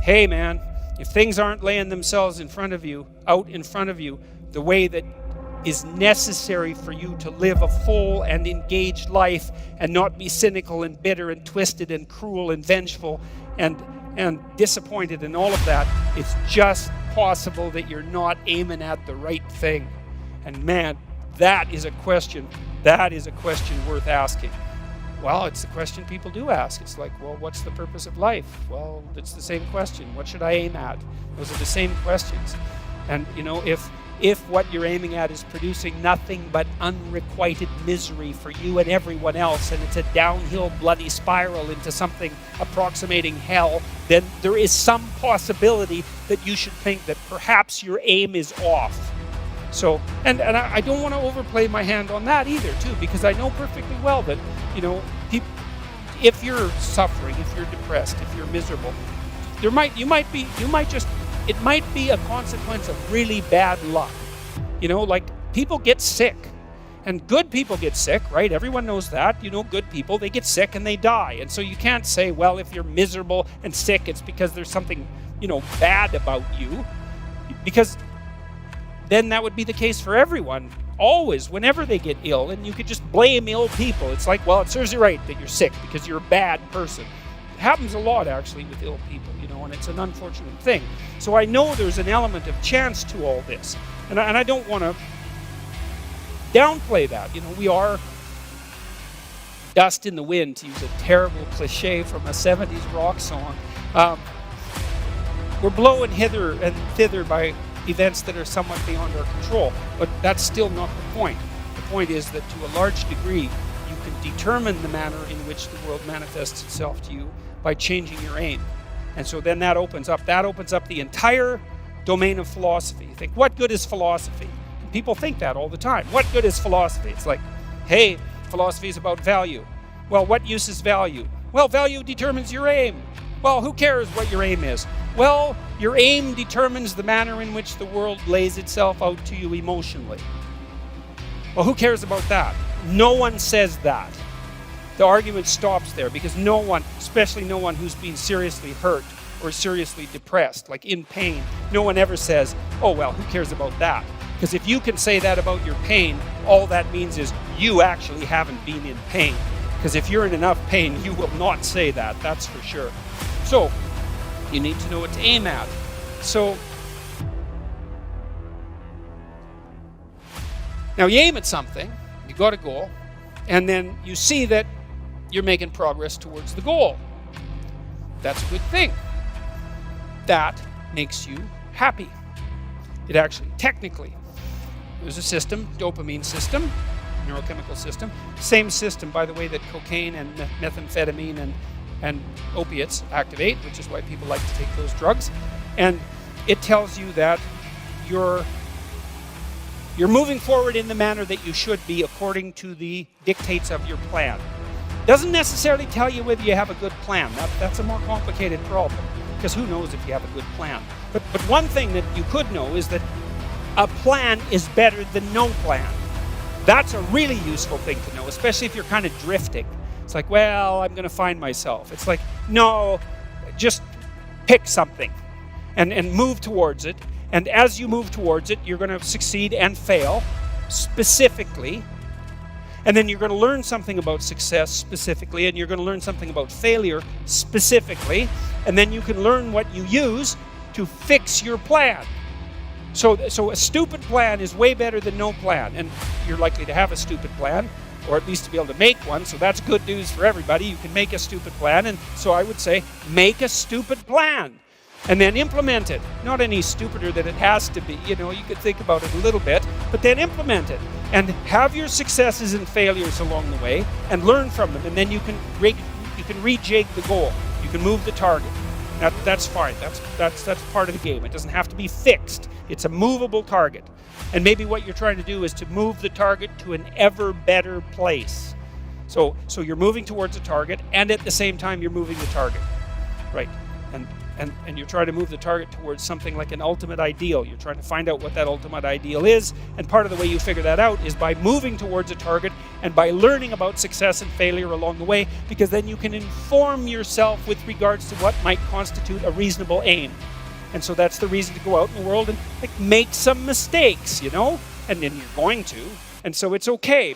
hey man, if things aren't laying themselves out in front of you, the way that is necessary for you to live a full and engaged life and not be cynical and bitter and twisted and cruel and vengeful and disappointed and all of that, it's just possible that you're not aiming at the right thing. And man, that is a question worth asking. Well, it's the question people do ask. It's like, well, what's the purpose of life? Well, it's the same question. What should I aim at? Those are the same questions. And if what you're aiming at is producing nothing but unrequited misery for you and everyone else, and it's a downhill bloody spiral into something approximating hell, then there is some possibility that you should think that perhaps your aim is off. So, and I don't want to overplay my hand on that either, too, because I know perfectly well that, if you're suffering, if you're depressed, if you're miserable, it might be a consequence of really bad luck. Like people get sick, and good people get sick, right? Everyone knows that. Good people, they get sick and they die. And so you can't say, well, if you're miserable and sick, it's because there's something, bad about you, because then that would be the case for everyone, always, whenever they get ill, and you could just blame ill people. It's like, well, it serves you right that you're sick because you're a bad person. It happens a lot, actually, with ill people, and it's an unfortunate thing. So I know there's an element of chance to all this, and I don't want to downplay that. We are dust in the wind, to use a terrible cliche from a 70s rock song. We're blowing hither and thither by events that are somewhat beyond our control, but that's still not the point. The point is that to a large degree, you can determine the manner in which the world manifests itself to you by changing your aim. And so then that opens up the entire domain of philosophy. You think, what good is philosophy? And people think that all the time. What good is philosophy? It's like, hey, philosophy is about value. Well, what use is value? Well, value determines your aim. Well, who cares what your aim is? Well, your aim determines the manner in which the world lays itself out to you emotionally. Well, who cares about that? No one says that. The argument stops there, because no one, especially no one who's been seriously hurt or seriously depressed, like in pain, no one ever says, oh, well, who cares about that? Because if you can say that about your pain, all that means is you actually haven't been in pain. Because if you're in enough pain, you will not say that, that's for sure. So, you need to know what to aim at. So, now you aim at something, you got a goal, and then you see that you're making progress towards the goal. That's a good thing. That makes you happy. It actually, technically, there's a system, dopamine system, neurochemical system. Same system, by the way, that cocaine and methamphetamine and opiates activate, which is why people like to take those drugs. And it tells you that you're moving forward in the manner that you should be according to the dictates of your plan. Doesn't necessarily tell you whether you have a good plan. That's a more complicated problem, because who knows if you have a good plan. But one thing that you could know is that a plan is better than no plan. That's a really useful thing to know, especially if you're kind of drifting. It's like, well, I'm going to find myself. It's like, no, just pick something and move towards it. And as you move towards it, you're going to succeed and fail specifically. And then you're going to learn something about success specifically, and you're going to learn something about failure specifically. And then you can learn what you use to fix your plan. So a stupid plan is way better than no plan. And you're likely to have a stupid plan, or at least to be able to make one. So that's good news for everybody. You can make a stupid plan. And so I would say, make a stupid plan and then implement it. Not any stupider than it has to be. You could think about it a little bit, but then implement it. And have your successes and failures along the way and learn from them. And then you can rejig the goal. You can move the target. That's fine. That's part of the game. It doesn't have to be fixed. It's a movable target. And maybe what you're trying to do is to move the target to an ever better place. So you're moving towards a target, and at the same time you're moving the target. Right. and you're trying to move the target towards something like an ultimate ideal. You're trying to find out what that ultimate ideal is, and part of the way you figure that out is by moving towards a target and by learning about success and failure along the way, because then you can inform yourself with regards to what might constitute a reasonable aim. And so that's the reason to go out in the world and make some mistakes, and then you're going to, and so it's okay.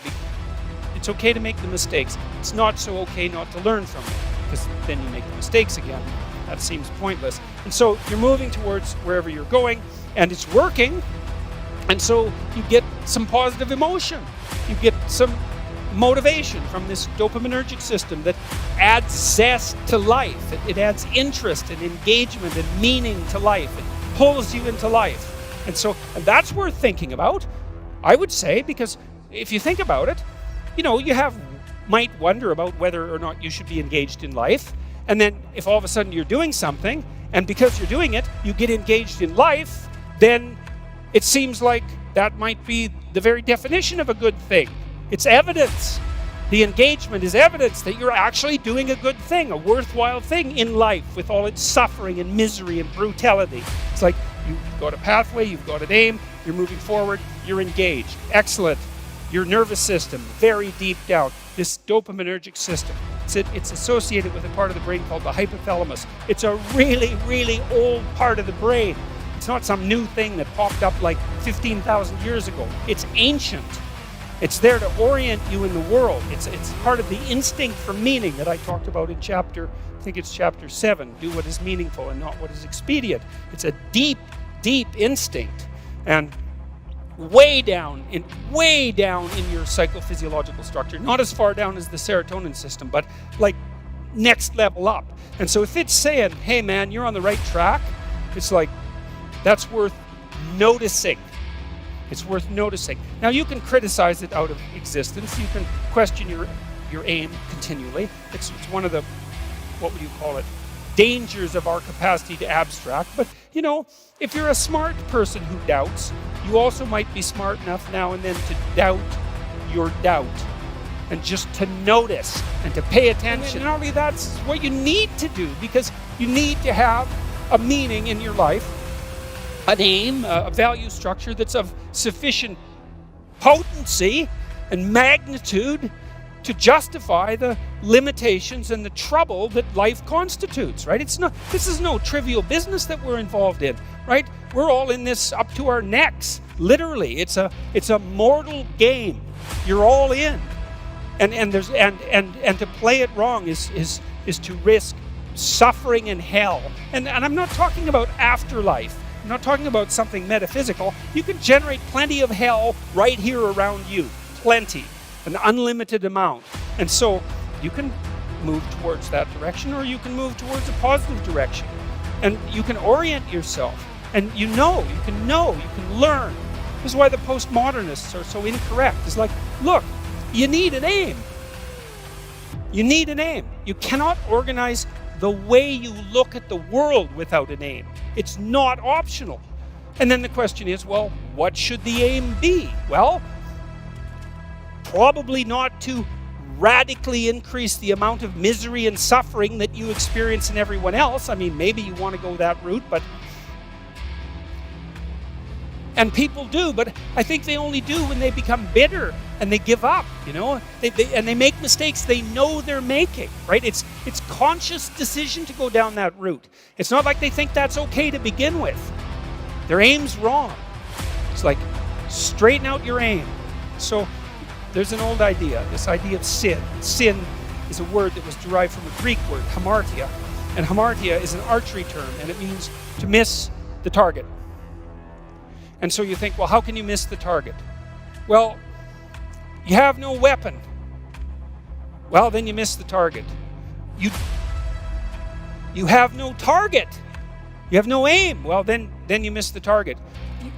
It's okay to make the mistakes. It's not so okay not to learn from them, because then you make the mistakes again. That seems pointless. And so you're moving towards wherever you're going, and it's working, and so you get some positive emotion. You get some motivation from this dopaminergic system that adds zest to life. It adds interest and engagement and meaning to life. It pulls you into life. And that's worth thinking about, I would say, because if you think about it, you might wonder about whether or not you should be engaged in life. And then if all of a sudden you're doing something, and because you're doing it, you get engaged in life, then it seems like that might be the very definition of a good thing. It's evidence. The engagement is evidence that you're actually doing a good thing, a worthwhile thing in life with all its suffering and misery and brutality. It's like you've got a pathway, you've got an aim, you're moving forward, you're engaged. Excellent. Your nervous system, very deep down, this dopaminergic system, it's associated with a part of the brain called the hypothalamus. It's a really, really old part of the brain. It's not some new thing that popped up like 15,000 years ago. It's ancient. It's there to orient you in the world. It's part of the instinct for meaning that I talked about in chapter 7, do what is meaningful and not what is expedient. It's a deep, deep instinct. And way down in your psychophysiological structure, not as far down as the serotonin system, but like next level up. And so if it's saying, hey man, you're on the right track, it's like, that's worth noticing. It's worth noticing. Now you can criticize it out of existence. You can question your aim continually. It's one of the, what would you call it, dangers of our capacity to abstract. But if you're a smart person who doubts, you also might be smart enough now and then to doubt your doubt, and just to notice and to pay attention. And not only that's what you need to do, because you need to have a meaning in your life, an aim, a value structure that's of sufficient potency and magnitude to justify the limitations and the trouble that life constitutes, right? This is no trivial business that we're involved in, right? We're all in this up to our necks, literally. It's a mortal game. You're all in, and to play it wrong is to risk suffering in hell. And I'm not talking about afterlife. I'm not talking about something metaphysical. You can generate plenty of hell right here around you, plenty. An unlimited amount. And so you can move towards that direction, or you can move towards a positive direction. And you can orient yourself. And you can learn. This is why the postmodernists are so incorrect. It's like, look, you need an aim. You need an aim. You cannot organize the way you look at the world without an aim. It's not optional. And then the question is, well, what should the aim be? Well, probably not to radically increase the amount of misery and suffering that you experience in everyone else. I mean, maybe you want to go that route, and people do, but I think they only do when they become bitter and they give up, and they make mistakes they know they're making, right? It's conscious decision to go down that route. It's not like they think that's okay to begin with. Their aim's wrong. It's like, straighten out your aim. So there's an old idea, this idea of sin. Sin is a word that was derived from a Greek word, hamartia. And hamartia is an archery term, and it means to miss the target. And so you think, well, how can you miss the target? Well, you have no weapon. Well, then you miss the target. You have no target. You have no aim. Well, then you miss the target.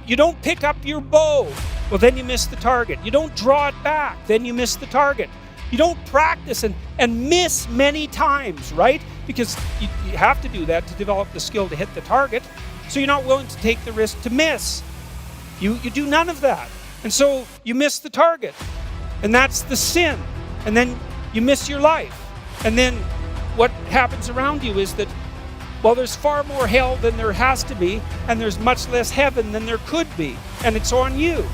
You don't pick up your bow. Well, then you miss the target. You don't draw it back. Then you miss the target. You don't practice and miss many times, right? Because you have to do that to develop the skill to hit the target. So you're not willing to take the risk to miss. You do none of that. And so you miss the target. And that's the sin. And then you miss your life. And then what happens around you is that, Well, there's far more hell than there has to be, and there's much less heaven than there could be, and it's on you.